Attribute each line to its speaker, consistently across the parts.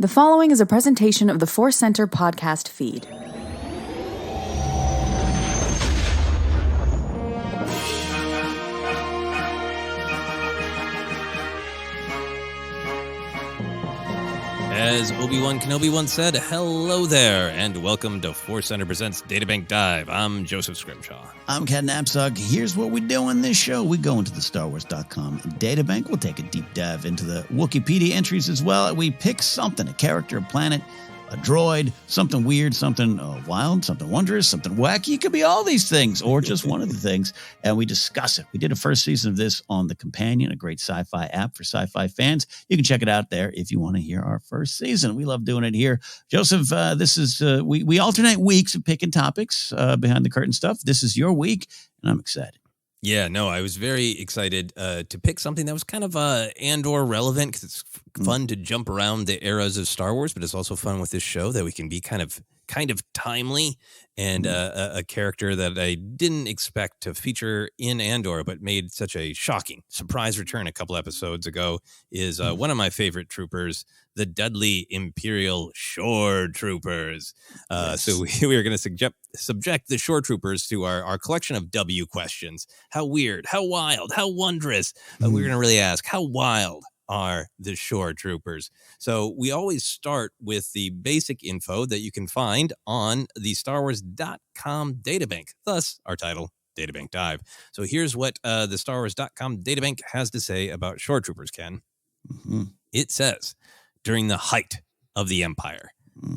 Speaker 1: The following is a presentation of the Force Center podcast feed.
Speaker 2: As Obi-Wan Kenobi once said, hello there, and welcome to Force Center Presents Databank Dive. I'm Joseph Scrimshaw.
Speaker 3: I'm Cat Napzok. Here's what we do in this show. We go into the StarWars.com databank. We'll take a deep dive into the Wookieepedia entries as well. We pick something, a character, a planet, a droid, something weird, something wild, something wondrous, something wacky. It could be all these things or just one of the things, and we discuss it. We did a first season of this on The Companion, a great sci-fi app for sci-fi fans. You can check it out there if you want to hear our first season. We love doing it here. Joseph, this is we alternate weeks of picking topics, behind the curtain stuff. This is your week, and I'm excited.
Speaker 2: Yeah, no, I was very excited to pick something that was kind of Andor relevant because it's fun to jump around the eras of Star Wars, but it's also fun with this show that we can be kind of timely and a character that I didn't expect to feature in Andor, but made such a shocking surprise return a couple episodes ago is one of my favorite troopers, the Dudley Imperial Shoretroopers.
Speaker 3: Yes.
Speaker 2: So we are going to subject the Shoretroopers to our collection of W questions. How weird, how wild, how wondrous. We're going to really ask, how wild are the Shoretroopers? So we always start with the basic info that you can find on the Star Wars.com databank, thus our title, Databank Dive. So here's what the Star Wars.com databank has to say about Shoretroopers, Ken.
Speaker 3: Mm-hmm.
Speaker 2: It says, during the height of the Empire,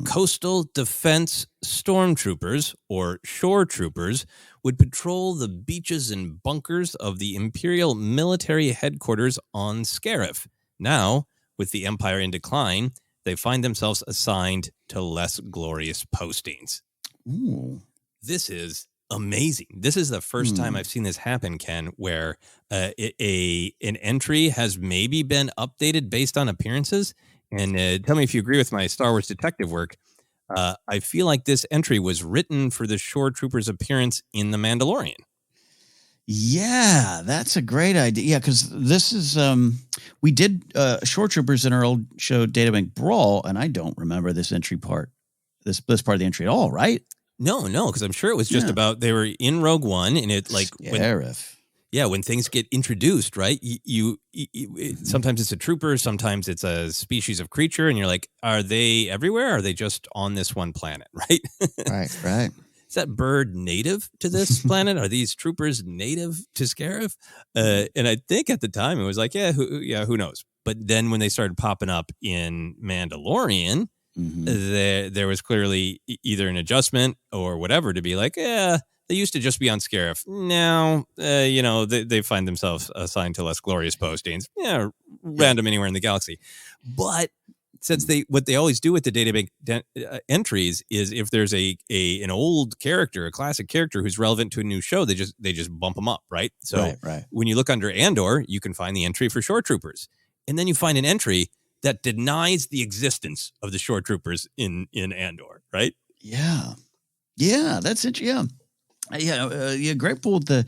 Speaker 2: coastal defense stormtroopers, or shore troopers, would patrol the beaches and bunkers of the Imperial military headquarters on Scarif. Now, with the Empire in decline, they find themselves assigned to less glorious postings.
Speaker 3: Ooh.
Speaker 2: This is amazing. This is the first time I've seen this happen, Ken, where an entry has maybe been updated based on appearances. And tell me if you agree with my Star Wars detective work. I feel like this entry was written for the Shoretroopers' appearance in The Mandalorian.
Speaker 3: Yeah, that's a great idea. Yeah, because this is we did Shoretroopers in our old show Databank Brawl, and I don't remember this entry part, this part of the entry at all, right?
Speaker 2: No, because I'm sure it was just about they were in Rogue One, and it like when things get introduced, right? You sometimes it's a trooper, sometimes it's a species of creature, and you're like, are they everywhere? Or are they just on this one planet, right?
Speaker 3: Right.
Speaker 2: Is that bird native to this planet? Are these troopers native to Scarif? And I think at the time it was like, who knows? But then when they started popping up in Mandalorian, there was clearly either an adjustment or whatever to be like, they used to just be on Scarif. Now, they find themselves assigned to less glorious postings. Random anywhere in the galaxy. But since what they always do with the databank entries is if there's an old character, a classic character who's relevant to a new show, they just bump them up, right? So when you look under Andor, you can find the entry for Shoretroopers, and then you find an entry that denies the existence of the Shoretroopers in Andor, right?
Speaker 3: Yeah, that's it. Yeah, grateful with the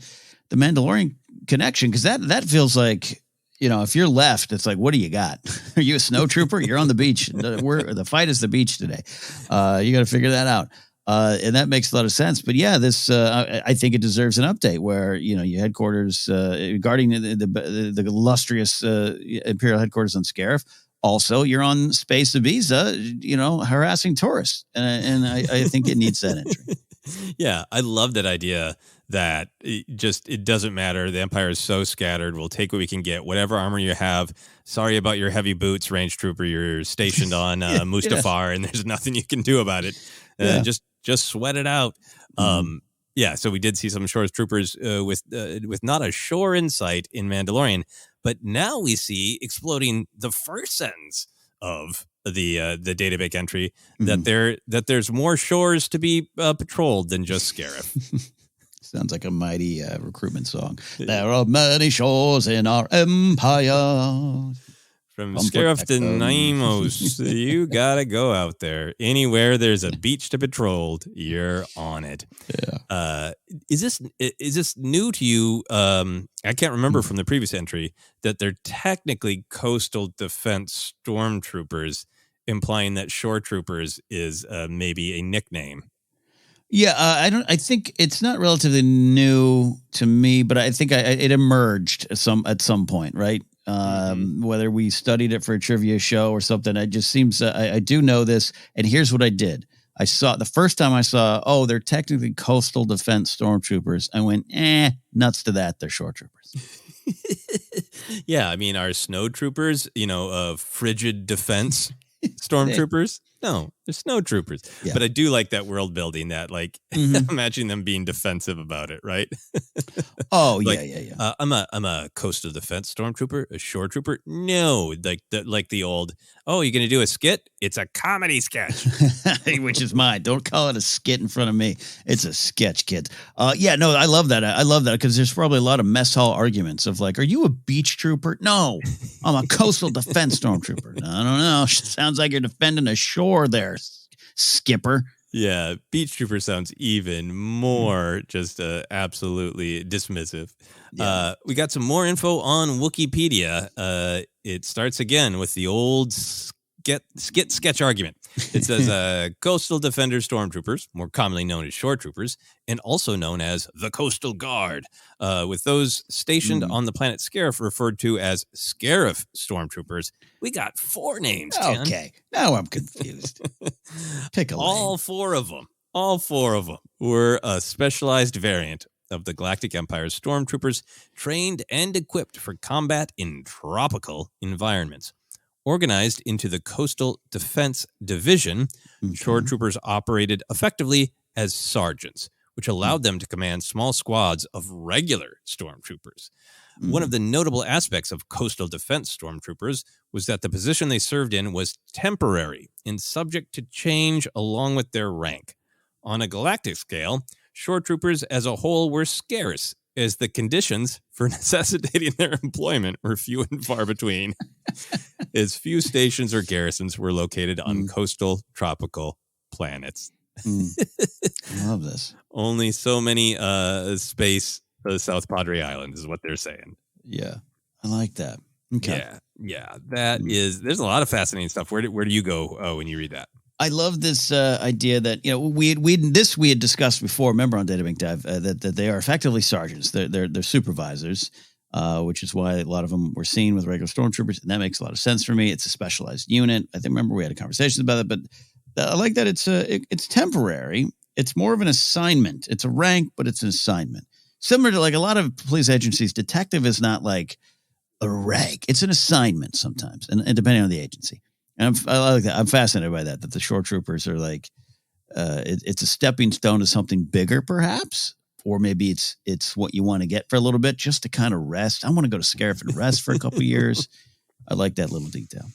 Speaker 3: Mandalorian connection, because that feels like, if you're left, it's like, what do you got? Are you a snow trooper? You're on the beach. The fight is the beach today. You got to figure that out. And that makes a lot of sense. But yeah, this I think it deserves an update where, your headquarters guarding the illustrious Imperial headquarters on Scarif. Also, you're on Space Ibiza, harassing tourists. And I think it needs that entry.
Speaker 2: Yeah, I love that idea that it doesn't matter. The Empire is so scattered. We'll take what we can get, whatever armor you have. Sorry about your heavy boots, range trooper. You're stationed on Mustafar, and there's nothing you can do about it. Just sweat it out. So we did see some shore troopers with not a shore in sight in Mandalorian, but now we see exploding the first sentence of the databank entry that there's more shores to be patrolled than just Scarif.
Speaker 3: Sounds like a mighty recruitment song. There are many shores in our empire.
Speaker 2: From Scarif to Naimos, you gotta go out there. Anywhere there's a beach to patrol, you're on it.
Speaker 3: Yeah.
Speaker 2: Is this new to you? I can't remember from the previous entry that they're technically coastal defense stormtroopers, implying that Shoretroopers is maybe a nickname.
Speaker 3: Yeah, I think it's not relatively new to me, but I think it emerged at some point, right? Whether we studied it for a trivia show or something, it just seems I do know this. And here's what I did: I saw the first time I saw, oh, they're technically coastal defense stormtroopers. I went, nuts to that. They're Shoretroopers.
Speaker 2: Yeah, I mean, are snow troopers, frigid defense stormtroopers? No, they're snow troopers.
Speaker 3: Yeah.
Speaker 2: But I do like that world building, that imagine them being defensive about it, right?
Speaker 3: Oh,
Speaker 2: like,
Speaker 3: yeah.
Speaker 2: I'm a coastal defense stormtrooper, a shore trooper. No, like the old, oh, you're gonna do a skit? It's a comedy sketch.
Speaker 3: Which is mine. Don't call it a skit in front of me. It's a sketch, kids. Yeah, no, I love that. I love that because there's probably a lot of mess hall arguments of like, are you a beach trooper? No, I'm a coastal defense stormtrooper. I don't know. Sounds like you're defending a shore there, skipper.
Speaker 2: Yeah, beach trooper sounds even more just absolutely dismissive. Yeah. We got some more info on Wookieepedia. It starts again with the old sketch argument. It says coastal defender stormtroopers, more commonly known as shore troopers, and also known as the Coastal Guard, with those stationed on the planet Scarif referred to as Scarif stormtroopers. We got 4 names, Ken.
Speaker 3: Okay, now I'm confused. Pick a lane.
Speaker 2: All four of them were a specialized variant of the Galactic Empire's stormtroopers, trained and equipped for combat in tropical environments. Organized into the Coastal Defense Division, shore troopers operated effectively as sergeants, which allowed them to command small squads of regular stormtroopers. One of the notable aspects of coastal defense stormtroopers was that the position they served in was temporary and subject to change along with their rank. On a galactic scale, shore troopers as a whole were scarce, as the conditions for necessitating their employment were few and far between, as few stations or garrisons were located on coastal tropical planets.
Speaker 3: I love this.
Speaker 2: Only so many space South Padre Island is what they're saying.
Speaker 3: Yeah, I like that. Okay.
Speaker 2: Yeah, that is. There's a lot of fascinating stuff. Where do you go when you read that?
Speaker 3: I love this idea that we had discussed before. Remember on Databank Dive that they are effectively sergeants. They're supervisors, which is why a lot of them were seen with regular stormtroopers, and that makes a lot of sense for me. It's a specialized unit. I think remember we had a conversation about it, but I like that it's temporary. It's more of an assignment. It's a rank, but it's an assignment. Similar to like a lot of police agencies, detective is not like a rank. It's an assignment sometimes, and depending on the agency. And I like that. I'm fascinated by that the shore troopers are like, it's a stepping stone to something bigger, perhaps, or maybe it's what you want to get for a little bit just to kind of rest. I want to go to Scarif and rest for a couple of years. I like that little detail.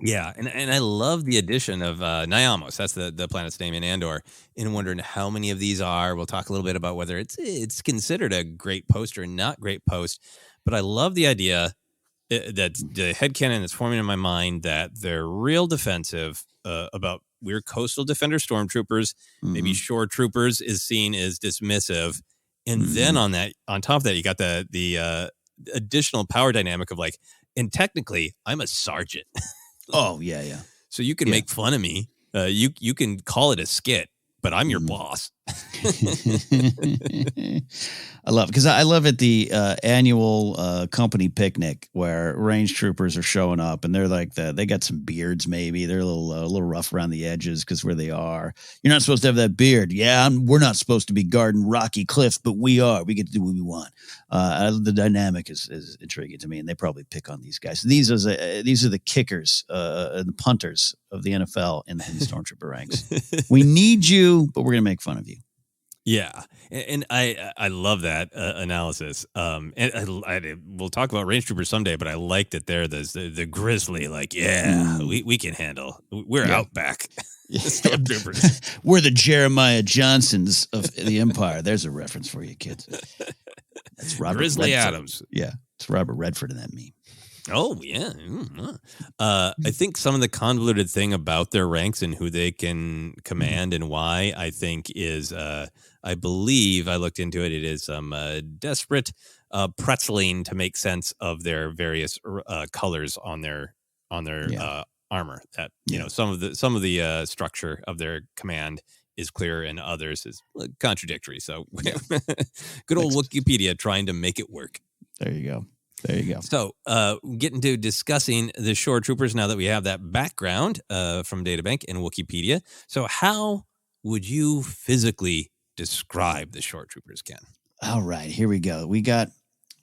Speaker 2: Yeah, and I love the addition of Nyamos. That's the planet's name in Andor. And wondering how many of these are. We'll talk a little bit about whether it's considered a great post or not great post. But I love the idea that the headcanon that's forming in my mind that they're real defensive about we're coastal defender stormtroopers. Maybe shore troopers is seen as dismissive. And then on top of that, you got the additional power dynamic of like, and technically I'm a sergeant.
Speaker 3: Oh, yeah.
Speaker 2: So you can make fun of me. You can call it a skit, but I'm your boss.
Speaker 3: I love it because I love at the annual company picnic where range troopers are showing up and they're like they got some beards. Maybe they're a little rough around the edges because where they are, you're not supposed to have that beard. Yeah, we're not supposed to be guarding Rocky Cliff, but we are. We get to do what we want. The dynamic is intriguing to me, and they probably pick on these guys. These are the kickers and the punters of the NFL in the Stormtrooper ranks. We need you, but we're gonna make fun of you.
Speaker 2: Yeah, and I love that analysis. And we'll talk about range troopers someday, but I like that they're the grizzly. Like, we can handle. We're outback. Stormtroopers.
Speaker 3: We're the Jeremiah Johnsons of the Empire. There's a reference for you, kids. That's Robert
Speaker 2: Grizzly
Speaker 3: Redford.
Speaker 2: Adams.
Speaker 3: Yeah, it's Robert Redford in that meme.
Speaker 2: Oh, yeah. I think some of the convoluted thing about their ranks and who they can command and why, I think, is, I believe, I looked into it, it is some desperate pretzeling to make sense of their various colors on their armor. That some of the structure of their command is clear and others is contradictory. So good old Wookieepedia trying to make it work.
Speaker 3: There you go.
Speaker 2: So getting to discussing the Shore Troopers now that we have that background from Databank and Wookieepedia. So how would you physically describe the Shore Troopers, Ken?
Speaker 3: All right, here we go. We got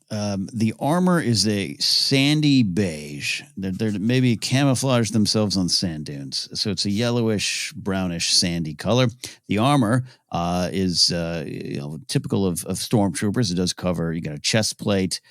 Speaker 3: the armor is a sandy beige. They're maybe camouflaged themselves on sand dunes. So it's a yellowish, brownish, sandy color. The armor is typical of stormtroopers. It does cover, you got a chest plate,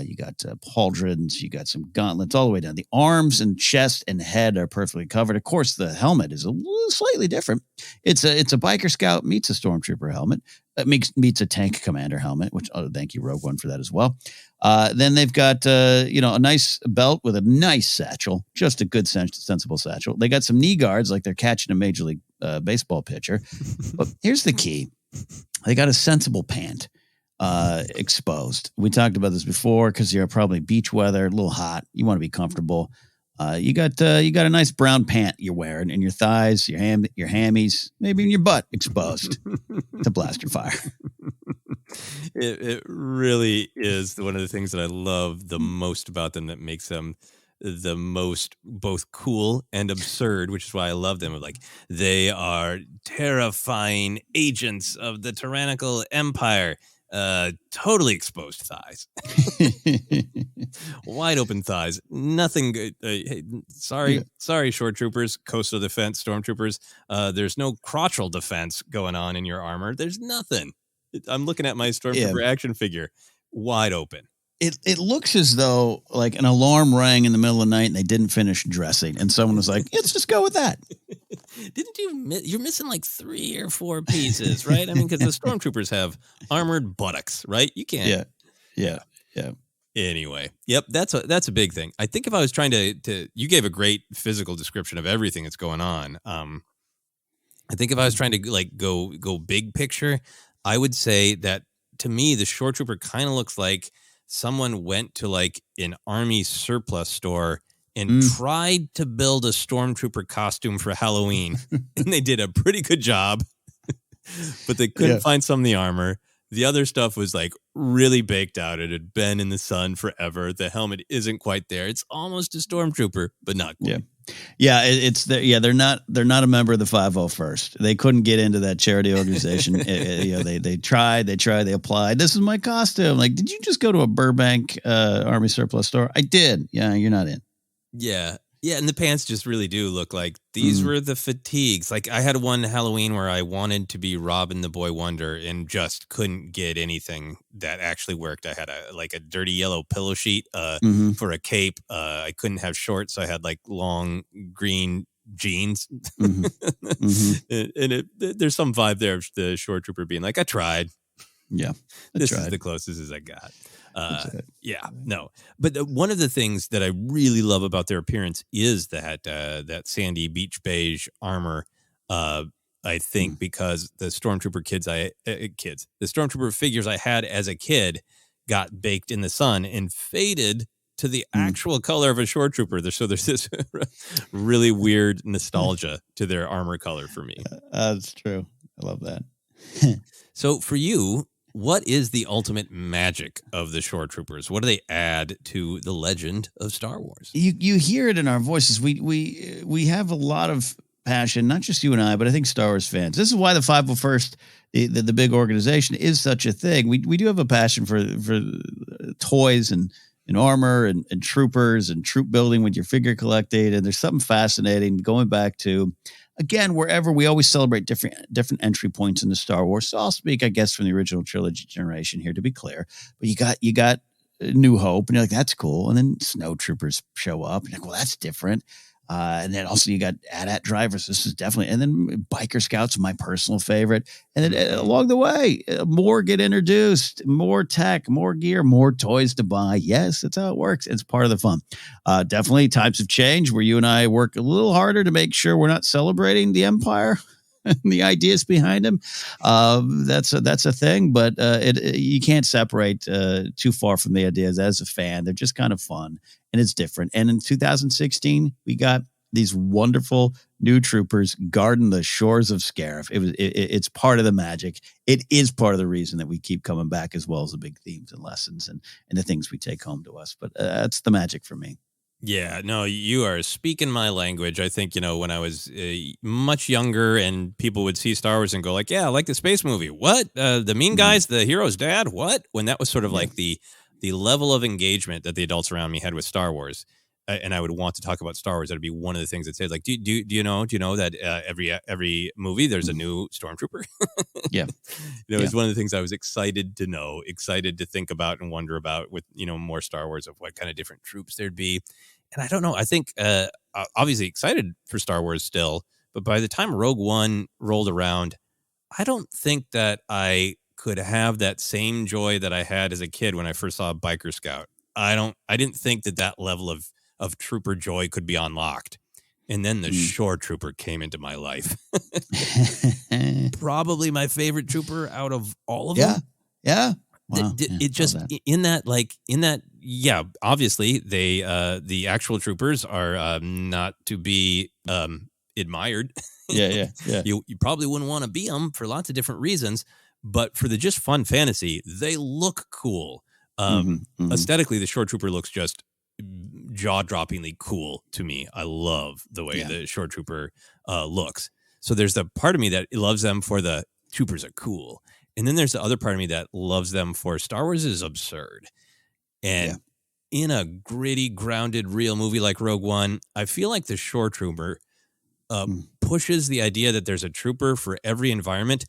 Speaker 3: you got pauldrons, you got some gauntlets all the way down. The arms and chest and head are perfectly covered. Of course, the helmet is a little slightly different. It's a biker scout meets a stormtrooper helmet. Meets a tank commander helmet, which thank you, Rogue One, for that as well. Then they've got a nice belt with a nice satchel, just a good sensible satchel. They got some knee guards like they're catching a Major League Baseball pitcher. But here's the key: they got a sensible pant exposed. We talked about this before because you're probably beach weather, a little hot. You want to be comfortable. You got a nice brown pant you're wearing, and your thighs, your hammies, maybe in your butt exposed to blaster fire.
Speaker 2: It really is one of the things that I love the most about them that makes them the most both cool and absurd, which is why I love them. Like, they are terrifying agents of the tyrannical empire. Totally exposed thighs, wide open thighs, nothing good. Hey, sorry, Shore Troopers, coastal defense, stormtroopers. There's no crotchal defense going on in your armor. There's nothing. I'm looking at my stormtrooper action figure, wide open.
Speaker 3: It looks as though like an alarm rang in the middle of the night and they didn't finish dressing, and someone was like, "Let's just go with that."
Speaker 2: Didn't you're missing like 3 or 4 pieces, right? I mean, because the stormtroopers have armored buttocks, right? You can't.
Speaker 3: Yeah.
Speaker 2: Anyway, yep, that's a big thing. I think if I was trying to you gave a great physical description of everything that's going on. I think if I was trying to like go big picture, I would say that to me the Shore Trooper kind of looks like someone went to like an army surplus store and tried to build a stormtrooper costume for Halloween. And they did a pretty good job, but they couldn't find some of the armor. The other stuff was like really baked out. It had been in the sun forever. The helmet isn't quite there. It's almost a stormtrooper, but not quite.
Speaker 3: They're not a member of the 501st. They couldn't get into that charity organization. They tried, they applied. This is my costume. Like, did you just go to a Burbank Army surplus store? I did. Yeah, you're not in.
Speaker 2: Yeah, and the pants just really do look like these were the fatigues. Like, I had one Halloween where I wanted to be Robin the Boy Wonder and just couldn't get anything that actually worked. I had a dirty yellow pillow sheet for a cape. I couldn't have shorts, so I had like long green jeans. And there's some vibe there of the Shore Trooper being like, I tried.
Speaker 3: Yeah,
Speaker 2: is the closest as I got. But one of the things that I really love about their appearance is that sandy beach beige armor. I think because the stormtrooper the stormtrooper figures I had as a kid got baked in the sun and faded to the actual color of a Shore Trooper. So there's this really weird nostalgia to their armor color for me.
Speaker 3: That's true. I love that.
Speaker 2: So for you, what is the ultimate magic of the Shore Troopers? What do they add to the legend of Star Wars?
Speaker 3: You hear it in our voices. We have a lot of passion, not just you and I, but I think Star Wars fans. This is why the 501st, the big organization, is such a thing. We do have a passion for toys and armor and troopers and troop building with your figure collecting. And there's something fascinating going back to, again, wherever we always celebrate different entry points into Star Wars. So I'll speak, I guess, from the original trilogy generation here to be clear. But you got New Hope, and you're like, that's cool. And then Snow Troopers show up, and you're like, well, that's different. And then also you got AT-AT drivers. This is definitely, and then Biker Scouts, my personal favorite. And then along the way, more get introduced, more tech, more gear, more toys to buy. Yes, that's how it works. It's part of the fun. Definitely times have changed where you and I work a little harder to make sure we're not celebrating the Empire and the ideas behind them. That's a thing, but you can't separate too far from the ideas as a fan. They're just kind of fun. And it's different. And in 2016, we got these wonderful new troopers guarding the shores of Scarif. It's part of the magic. It is part of the reason that we keep coming back, as well as the big themes and lessons and the things we take home to us. But that's the magic for me.
Speaker 2: Yeah, no, you are speaking my language. I think, when I was much younger and people would see Star Wars and go like, yeah, I like the space movie. What? The mean guy's the hero's dad? What? When that was sort of like the level of engagement that the adults around me had with Star Wars. And I would want to talk about Star Wars. That'd be one of the things that says like, do you know that every movie there's a new stormtrooper?
Speaker 3: Yeah.
Speaker 2: It's one of the things I was excited to know, excited to think about and wonder about with, more Star Wars of what kind of different troops there'd be. And I don't know. I think obviously excited for Star Wars still, but by the time Rogue One rolled around, I don't think that I could have that same joy that I had as a kid when I first saw Biker Scout. I didn't think that level of trooper joy could be unlocked. And then the Shore Trooper came into my life. Probably my favorite trooper out of all of them.
Speaker 3: Yeah.
Speaker 2: Wow. It just in that, obviously they the actual troopers are not to be admired.
Speaker 3: Yeah.
Speaker 2: You probably wouldn't want to be them for lots of different reasons, but for the just fun fantasy, they look cool. Aesthetically, the Shore Trooper looks just jaw-droppingly cool to me. I love the way the Shore Trooper looks. So there's the part of me that loves them for the troopers are cool. And then there's the other part of me that loves them for Star Wars is absurd. And in a gritty, grounded, real movie like Rogue One, I feel like the Shore Trooper pushes the idea that there's a trooper for every environment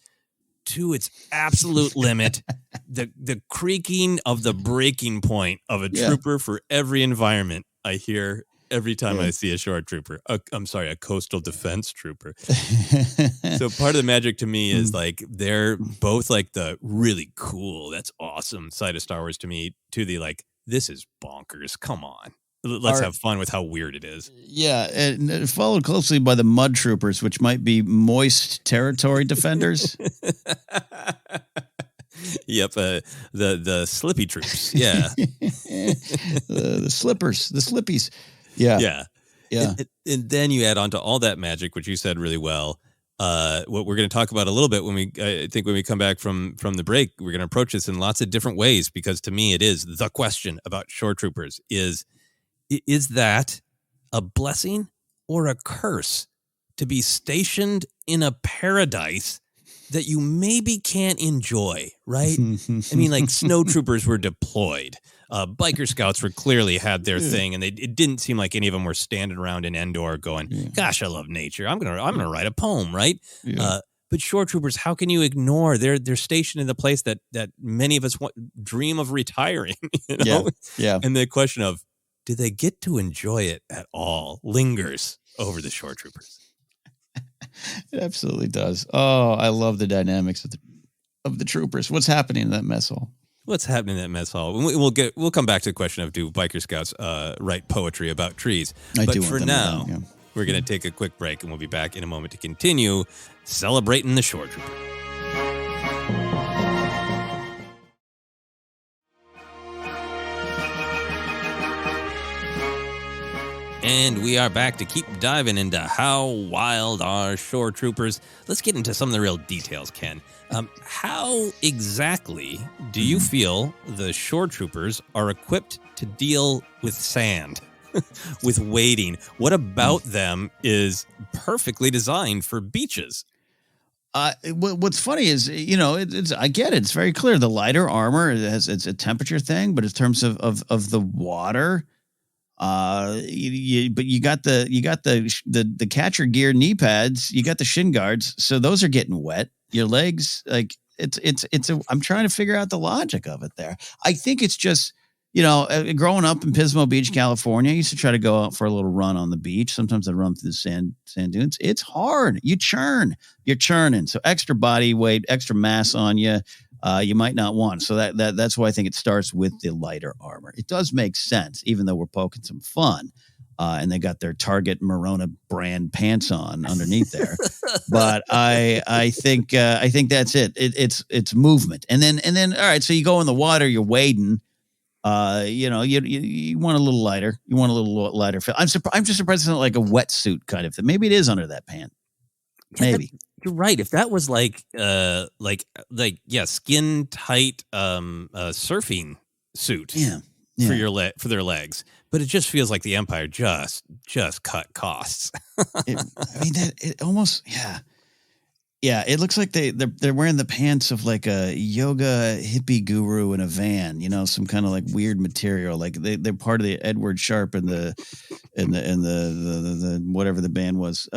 Speaker 2: to its absolute limit. The creaking of the breaking point of a trooper for every environment I hear every time I see a Shore Trooper. A coastal defense trooper. So part of the magic to me is like they're both like the really cool, that's awesome side of Star Wars to me, to the like, this is bonkers. Come on. Let's have fun with how weird it is. Yeah,
Speaker 3: and followed closely by the Mud Troopers, which might be moist territory defenders.
Speaker 2: Yep, the slippy troops. Yeah,
Speaker 3: the slippers, the slippies. Yeah.
Speaker 2: And then you add on to all that magic, which you said really well. What we're going to talk about a little bit when we come back from the break, we're going to approach this in lots of different ways, because to me it is the question about Shore Troopers is that a blessing or a curse to be stationed in a paradise that you maybe can't enjoy, right? I mean, like snow troopers were deployed. Biker Scouts were clearly had their thing, and it didn't seem like any of them were standing around in Endor going, gosh, I love nature. I'm gonna write a poem, right? Yeah. But Shore Troopers, how can you ignore? They're stationed in the place that many of us dream of retiring. You know?
Speaker 3: Yeah.
Speaker 2: And the question of, do they get to enjoy it at all lingers over the Shore Troopers.
Speaker 3: It absolutely does. Oh, I love the dynamics of the troopers. What's happening in that mess hall?
Speaker 2: What's happening in that mess hall? We'll come back to the question of, do Biker Scouts write poetry about trees? But for now, we're going to take a quick break, and we'll be back in a moment to continue celebrating the Shore Trooper. And we are back to keep diving into how wild are Shore Troopers. Let's get into some of the real details, Ken. How exactly do you feel the Shore Troopers are equipped to deal with sand, with wading? What about them is perfectly designed for beaches?
Speaker 3: What's funny is, I get it. It's very clear. The lighter armor, it's a temperature thing, but in terms of the water, but you got the catcher gear knee pads, you got the shin guards, so those are getting wet. Your legs, like I'm trying to figure out the logic of it there. I think it's just, growing up in Pismo Beach, California, I used to try to go out for a little run on the beach. Sometimes I'd run through the sand dunes. It's hard. You're churning. So extra body weight, extra mass on you. You might not want. So that's why I think it starts with the lighter armor. It does make sense, even though we're poking some fun. And they got their Target Morona brand pants on underneath there. But I think that's it. It's movement. And then all right, so you go in the water, you're wading. You want a little lighter. You want a little lighter feel. I'm just surprised it's not like a wetsuit kind of thing. Maybe it is under that pant. Maybe.
Speaker 2: You're right. If that was skin tight surfing suit for their legs, but it just feels like the Empire just cut costs.
Speaker 3: It almost it looks like they're wearing the pants of like a yoga hippie guru in a van, some kind of like weird material. Like they're part of the Edward Sharp and the whatever the band was.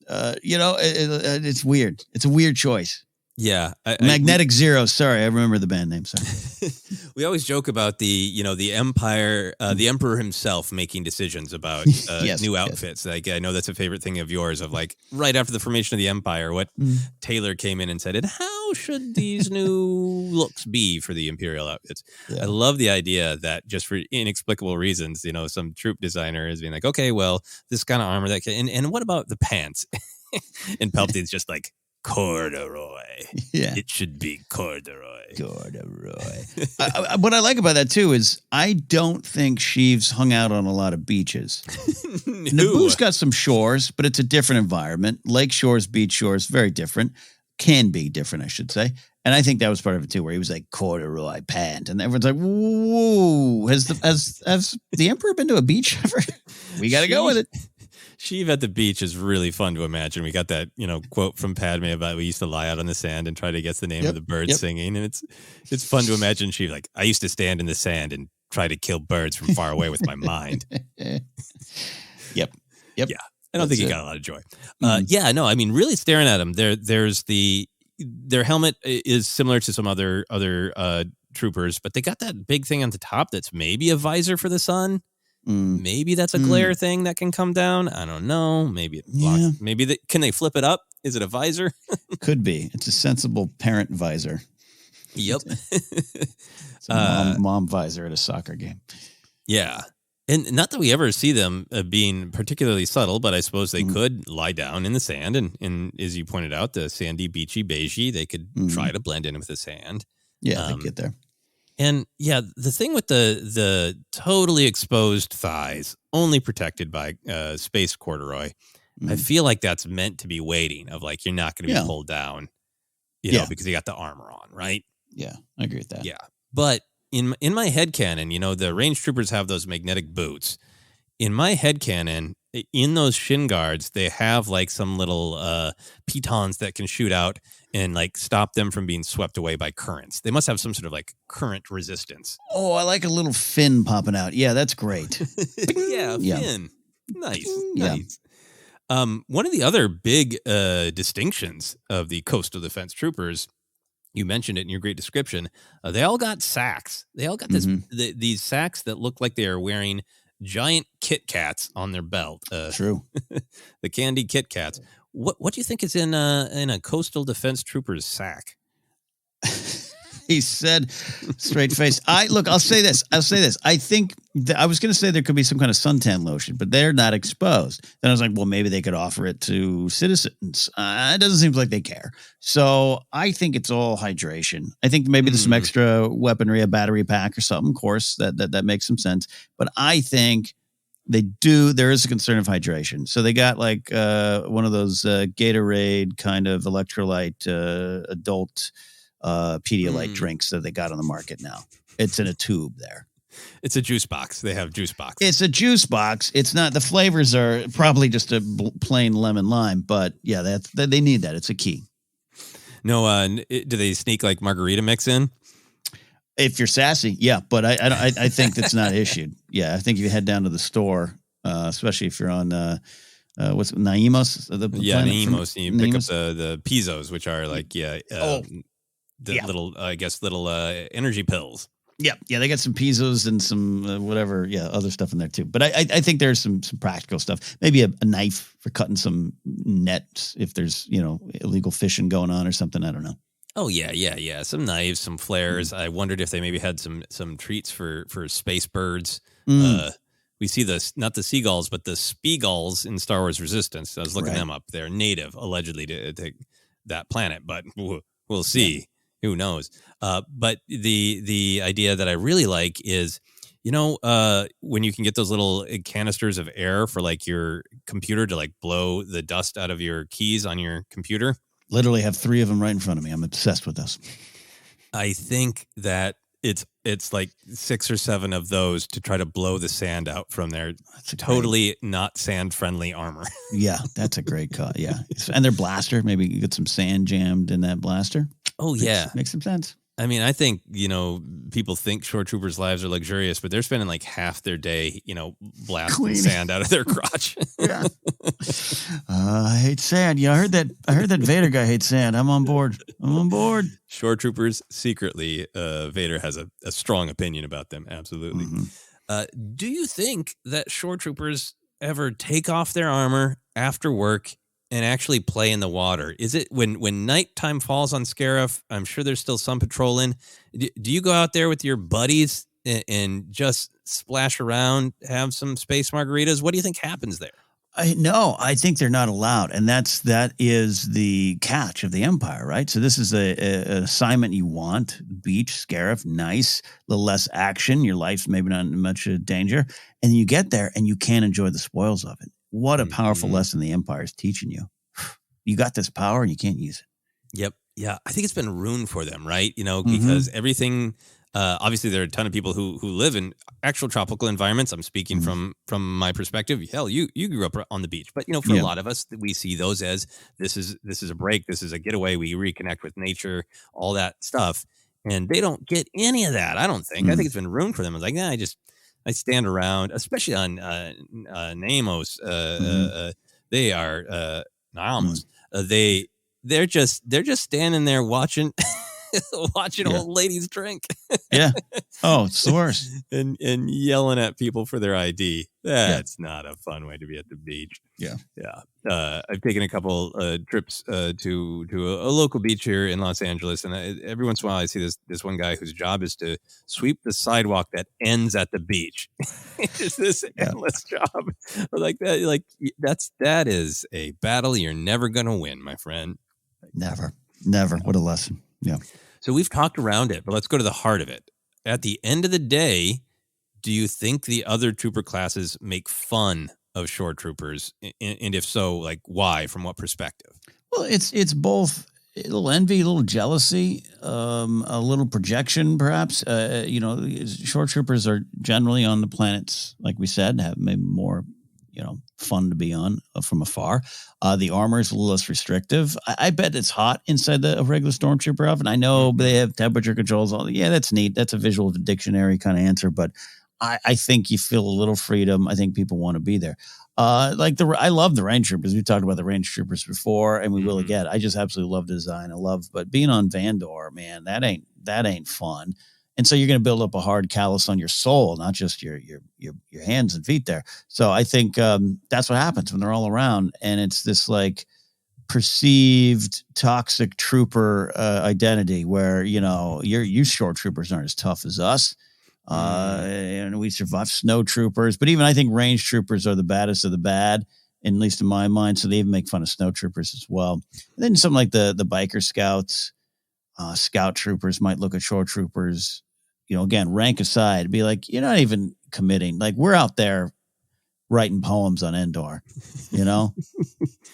Speaker 3: It's weird. It's a weird choice.
Speaker 2: Yeah.
Speaker 3: Magnetic Zero. Sorry, I remember the band name. Sorry.
Speaker 2: We always joke about the Empire, the Emperor himself making decisions about new outfits. Like, I know that's a favorite thing of yours, of like right after the formation of the Empire, what Taylor came in and said, and how should these new looks be for the Imperial outfits? Yeah. I love the idea that just for inexplicable reasons, some troop designer is being like, okay, well, this kind of armor and what about the pants? And Palpatine's just like, corduroy. Yeah. It should be corduroy.
Speaker 3: What I like about that too is I don't think Sheev's hung out on a lot of beaches. Naboo's got some shores, but it's a different environment. Lake shores, beach shores, very different. Can be different, I should say. And I think that was part of it too, where he was like corduroy pant, and everyone's like, "Whoa, has the Emperor been to a beach ever?" We got to go with it.
Speaker 2: Sheev at the beach is really fun to imagine. We got that, quote from Padme about we used to lie out on the sand and try to guess the name of the bird singing. And it's fun to imagine Sheev like, I used to stand in the sand and try to kill birds from far away with my mind.
Speaker 3: Yep.
Speaker 2: Yeah. I don't think he got a lot of joy. Really staring at him, their helmet is similar to some other troopers, but they got that big thing on the top that's maybe a visor for the sun. Maybe that's a glare thing that can come down. I don't know. Maybe it blocks. Maybe can they flip it up? Is it a visor?
Speaker 3: Could be. It's a sensible parent visor.
Speaker 2: Yep.
Speaker 3: It's a mom visor at a soccer game.
Speaker 2: Yeah. And not that we ever see them being particularly subtle, but I suppose they could lie down in the sand. And as you pointed out, the sandy, beachy, beigey, they could try to blend in with the sand.
Speaker 3: Yeah, they get there.
Speaker 2: And the thing with the totally exposed thighs, only protected by space corduroy, I feel like that's meant to be waiting, of like, you're not going to be pulled down, because you got the armor on, right?
Speaker 3: Yeah, I agree with that.
Speaker 2: Yeah. But in my headcanon, the range troopers have those magnetic boots. In my headcanon, in those shin guards, they have like some little pitons that can shoot out and like stop them from being swept away by currents. They must have some sort of like current resistance.
Speaker 3: Oh, I like a little fin popping out. Yeah, that's great.
Speaker 2: Fin. Nice. One of the other big distinctions of the coastal defense troopers, you mentioned it in your great description, they all got sacks. They all got these sacks that look like they are wearing giant Kit Kats on their belt.
Speaker 3: True.
Speaker 2: The candy Kit Kats. What do you think is in a coastal defense trooper's sack?
Speaker 3: He said, straight face. I'll say this. I think I was going to say there could be some kind of suntan lotion, but they're not exposed. Then I was like, well, maybe they could offer it to citizens. It doesn't seem like they care. So I think it's all hydration. I think maybe there's some extra weaponry, a battery pack or something. Of course, that makes some sense. But I think there is a concern of hydration. So they got like one of those Gatorade kind of electrolyte adult Pedialyte drinks that they got on the market now. It's in a tube there.
Speaker 2: It's a juice box. They have juice box.
Speaker 3: It's a juice box. It's not, the flavors are probably just a plain lemon lime, but yeah, they need that. It's a key.
Speaker 2: No, do they sneak like margarita mix in?
Speaker 3: If you're sassy, yeah, but I think that's not issued. Yeah, I think you head down to the store, especially if you're on what's Naimos?
Speaker 2: Naimos. You pick up the Pizzos, which are like little energy pills.
Speaker 3: Yeah, they got some Pizzos and some whatever, other stuff in there too. But I think there's some practical stuff. Maybe a knife for cutting some nets if there's illegal fishing going on or something. I don't know.
Speaker 2: Oh yeah. Some knives, some flares. I wondered if they maybe had some treats for space birds. We see not the seagulls, but the speegulls in Star Wars Resistance. I was looking them up. They're native, allegedly, to that planet, but we'll see. Yeah. Who knows? But the idea that I really like is When you can get those little canisters of air for like your computer to like blow the dust out of your keys on your computer.
Speaker 3: Literally have 3 of them right in front of me. I'm obsessed with this.
Speaker 2: I think that it's like 6 or 7 of those to try to blow the sand out from their totally not sand friendly armor.
Speaker 3: Yeah, that's a great cut. Yeah, and their blaster. Maybe you get some sand jammed in that blaster.
Speaker 2: Oh yeah,
Speaker 3: makes some sense.
Speaker 2: I mean, I think, people think shore troopers' lives are luxurious, but they're spending like half their day, blasting sand out of their crotch.
Speaker 3: Yeah. I hate sand. Yeah, I heard that Vader guy hates sand. I'm on board.
Speaker 2: Shore troopers, secretly, Vader has a strong opinion about them. Absolutely. Mm-hmm. Do you think that shore troopers ever take off their armor after work and actually play in the water? Is it when nighttime falls on Scarif? I'm sure there's still some patrolling. Do you go out there with your buddies and just splash around, have some space margaritas? What do you think happens there?
Speaker 3: I think they're not allowed, and that is the catch of the Empire, right? So this is an assignment you want: beach, Scarif, nice, a little less action. Your life's maybe not in much danger, and you get there and you can't enjoy the spoils of it. What a powerful lesson the Empire is teaching you. You got this power and you can't use it.
Speaker 2: Yep. Yeah. I think it's been ruined for them, right? Because everything, obviously there are a ton of people who live in actual tropical environments. I'm speaking from my perspective. Hell, you grew up on the beach, but for a lot of us, we see those as this is a break. This is a getaway. We reconnect with nature, all that stuff. And they don't get any of that. I don't think. I think it's been ruined for them. It's like, I stand around, especially on Namos. They are Namos. They're just standing there watching old ladies drink.
Speaker 3: Yeah. Oh, it's the worst.
Speaker 2: and yelling at people for their ID. That's not a fun way to be at the beach.
Speaker 3: Yeah.
Speaker 2: Yeah. I've taken a couple trips to a local beach here in Los Angeles, and every once in a while I see this one guy whose job is to sweep the sidewalk that ends at the beach. It's this endless job like that. Like that is a battle you're never gonna win, my friend.
Speaker 3: Never. What a lesson. Yeah.
Speaker 2: So we've talked around it, but let's go to the heart of it. At the end of the day, do you think the other trooper classes make fun of shore troopers? And if so, like why? From what perspective?
Speaker 3: Well, it's both a little envy, a little jealousy, a little projection, perhaps. Shore troopers are generally on the planets, like we said, have maybe more, fun to be on from afar. The armor is a little less restrictive. I bet it's hot inside a regular stormtrooper outfit. I know they have temperature controls. Yeah, that's neat. That's a visual dictionary kind of answer, but I think you feel a little freedom. I think people want to be there. I love the range troopers. We talked about the range troopers before, and we will again. I just absolutely love the design. But being on Vandor, man, that ain't fun. And so you're going to build up a hard callus on your soul, not just your hands and feet there. So I think that's what happens when they're all around, and it's this like perceived toxic trooper identity where you short troopers aren't as tough as us. And we survive snow troopers, but even I think range troopers are the baddest of the bad, at least in my mind. So they even make fun of snow troopers as well. And then something like the biker scouts, scout troopers might look at shore troopers, again, rank aside, be like, you're not even committing. Like we're out there writing poems on Endor,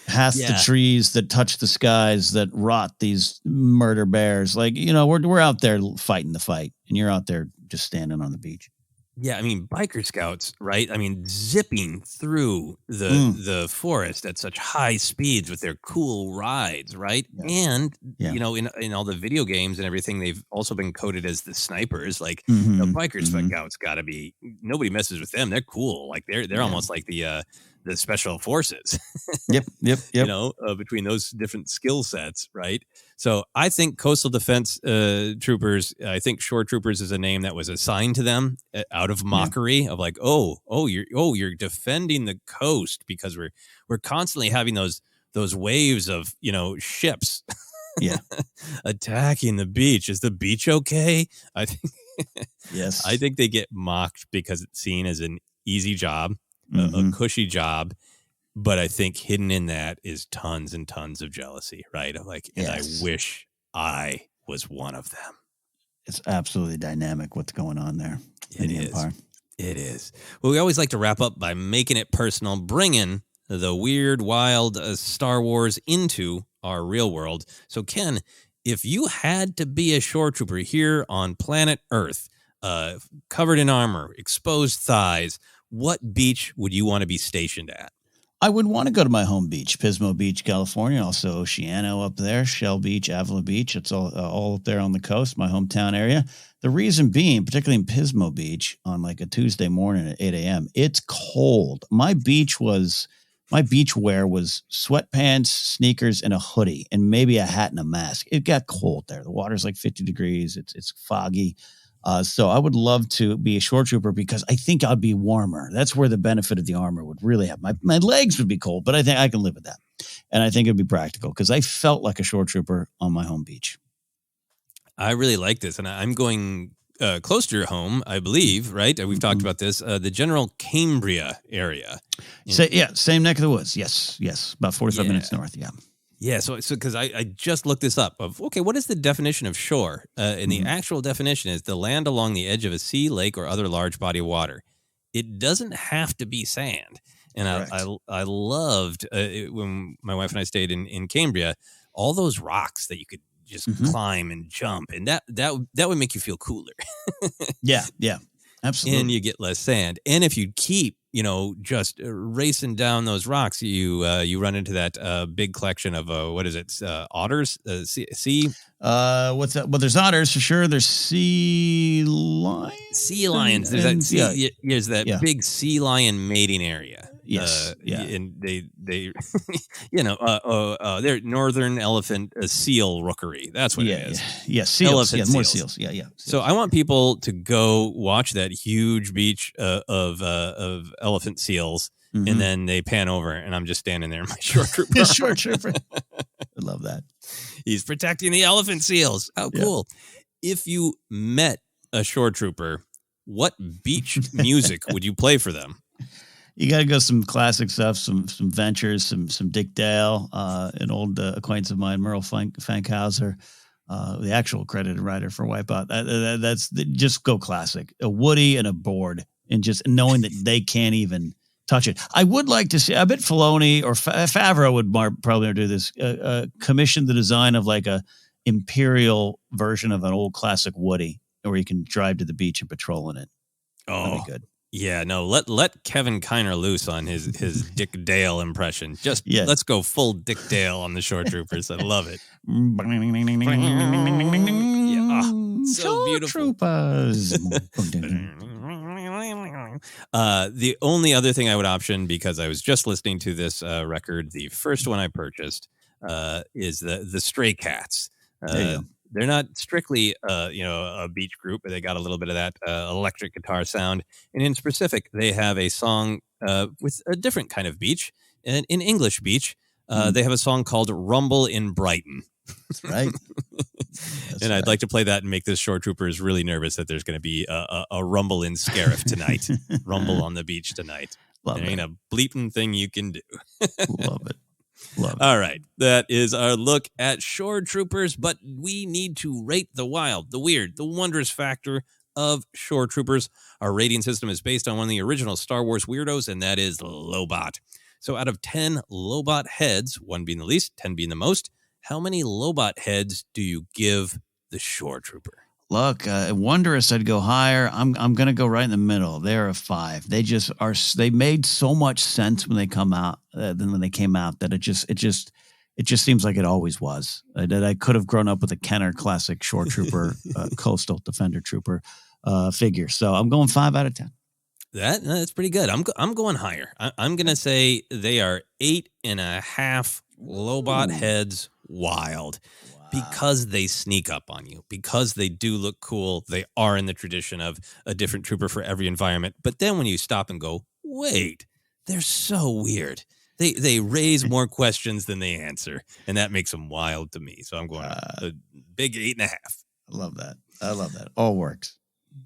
Speaker 3: hath the trees that touch the skies that rot these murder bears. Like, we're out there fighting the fight, and you're out there just standing on the beach.
Speaker 2: Yeah, I mean, biker scouts, right? I mean, zipping through the forest at such high speeds with their cool rides, right? Yeah. And, in all the video games and everything, they've also been coded as the snipers. Like, the biker scouts got to be, nobody messes with them. They're cool. Like, they're almost like the special forces.
Speaker 3: Yep.
Speaker 2: Between those different skill sets, right? So I think coastal defense troopers, I think shore troopers is a name that was assigned to them out of mockery of like, you're defending the coast because we're constantly having those waves of, ships attacking the beach. Is the beach okay? I think
Speaker 3: yes.
Speaker 2: I think they get mocked because it's seen as an easy job, a cushy job. But I think hidden in that is tons and tons of jealousy, right? And I wish I was one of them.
Speaker 3: It's absolutely dynamic what's going on there in the Empire.
Speaker 2: It is. Well, we always like to wrap up by making it personal, bringing the weird, wild Star Wars into our real world. So, Ken, if you had to be a shore trooper here on planet Earth, covered in armor, exposed thighs, what beach would you want to be stationed at?
Speaker 3: I would want to go to my home beach, Pismo Beach, California. Also, Oceano up there, Shell Beach, Avila Beach. It's all up there on the coast, my hometown area. The reason being, particularly in Pismo Beach, on like a Tuesday morning at 8 a.m., it's cold. My beach wear was sweatpants, sneakers, and a hoodie, and maybe a hat and a mask. It got cold there. The water's like 50 degrees. It's foggy. So I would love to be a shore trooper because I think I'd be warmer. That's where the benefit of the armor would really have. My legs would be cold, but I think I can live with that. And I think it'd be practical because I felt like a shore trooper on my home beach.
Speaker 2: I really like this, and I'm going close to your home, I believe, right? We've talked about this, the general Cambria area.
Speaker 3: Same neck of the woods. Yes. About 45 minutes north, yeah.
Speaker 2: Yeah, so because I just looked this up what is the definition of shore? And the actual definition is the land along the edge of a sea, lake, or other large body of water. It doesn't have to be sand. And I loved when my wife and I stayed in Cambria, all those rocks that you could just climb and jump, and that would make you feel cooler.
Speaker 3: Yeah, absolutely.
Speaker 2: And you get less sand. And if you keep just racing down those rocks, you run into that big collection of otters, sea.
Speaker 3: What's that? Well, there's otters for sure. There's sea lions.
Speaker 2: Sea lions. There's that big sea lion mating area.
Speaker 3: Yes,
Speaker 2: and they they're northern elephant seal rookery. That's what it is.
Speaker 3: Yeah, seals. Yeah, more seals. Yeah.
Speaker 2: So I want people to go watch that huge beach of elephant seals, and then they pan over, and I'm just standing there in my shore trooper.
Speaker 3: Shore trooper. I love that.
Speaker 2: He's protecting the elephant seals. How cool! If you met a shore trooper, what beach music would you play for them?
Speaker 3: You got to go some classic stuff, some Ventures, some Dick Dale, an old acquaintance of mine, Merle Fankhauser, the actual credited writer for Wipeout. That's just go classic. A Woody and a board, and just knowing that they can't even touch it. I would like to see, I bet Filoni or Favreau would probably do this, commission the design of like a Imperial version of an old classic Woody where you can drive to the beach and patrol in it. That'd be good.
Speaker 2: Yeah, no, let Kevin Kiner loose on his Dick Dale impression. Let's go full Dick Dale on the Shore Troopers. I love it. So beautiful.
Speaker 3: Troopers.
Speaker 2: The only other thing I would option, because I was just listening to this record, the first one I purchased is the Stray Cats. They're not strictly, a beach group, but they got a little bit of that electric guitar sound. And in specific, they have a song with a different kind of beach, an English beach. They have a song called "Rumble in Brighton."
Speaker 3: That's right.
Speaker 2: I'd like to play that and make this Shore Troopers really nervous that there's going to be a rumble in Scariff tonight. Rumble on the beach tonight. There ain't a bleeping thing you can do.
Speaker 3: Love it.
Speaker 2: All right. That is our look at Shore Troopers, but we need to rate the wild, the weird, the wondrous factor of Shore Troopers. Our rating system is based on one of the original Star Wars weirdos, and that is Lobot. So out of 10 Lobot heads, 1 being the least, 10 being the most, how many Lobot heads do you give the Shore Trooper?
Speaker 3: Look, wondrous, I'd go higher. I'm going to go right in the middle. They're a 5. They just are. They made so much sense when they came out that it just seems like it always was. That I could have grown up with a Kenner classic Shore Trooper, coastal defender trooper figure. So I'm going 5 out of 10.
Speaker 2: That's pretty good. I'm going higher. I'm going to say they are 8.5 Lobot heads wild. Because they sneak up on you, because they do look cool. They are in the tradition of a different trooper for every environment. But then when you stop and go, wait, they're so weird. They raise more questions than they answer. And that makes them wild to me. So I'm going a big 8.5.
Speaker 3: I love that. All works.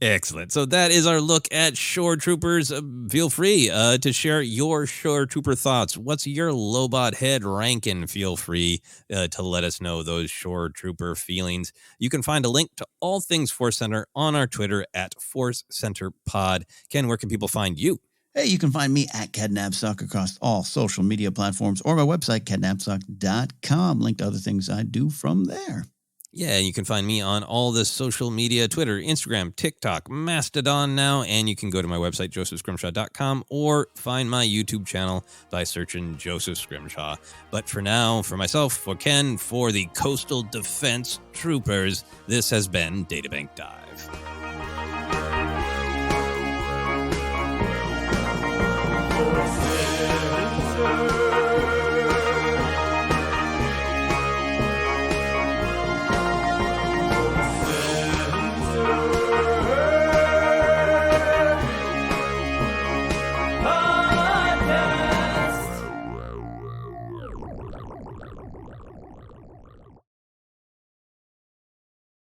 Speaker 2: Excellent. So that is our look at Shore Troopers. Feel free to share your Shore Trooper thoughts. What's your Lobot head ranking? Feel free to let us know those Shore Trooper feelings. You can find a link to all things Force Center on our Twitter at Force Center Pod. Ken, where can people find you?
Speaker 3: Hey, you can find me at Napzok across all social media platforms or my website, Napzok.com. Link to other things I do from there.
Speaker 2: Yeah, you can find me on all the social media, Twitter, Instagram, TikTok, Mastodon now, and you can go to my website, josephscrimshaw.com, or find my YouTube channel by searching Joseph Scrimshaw. But for now, for myself, for Ken, for the Coastal Defense Troopers, this has been Databank Dive.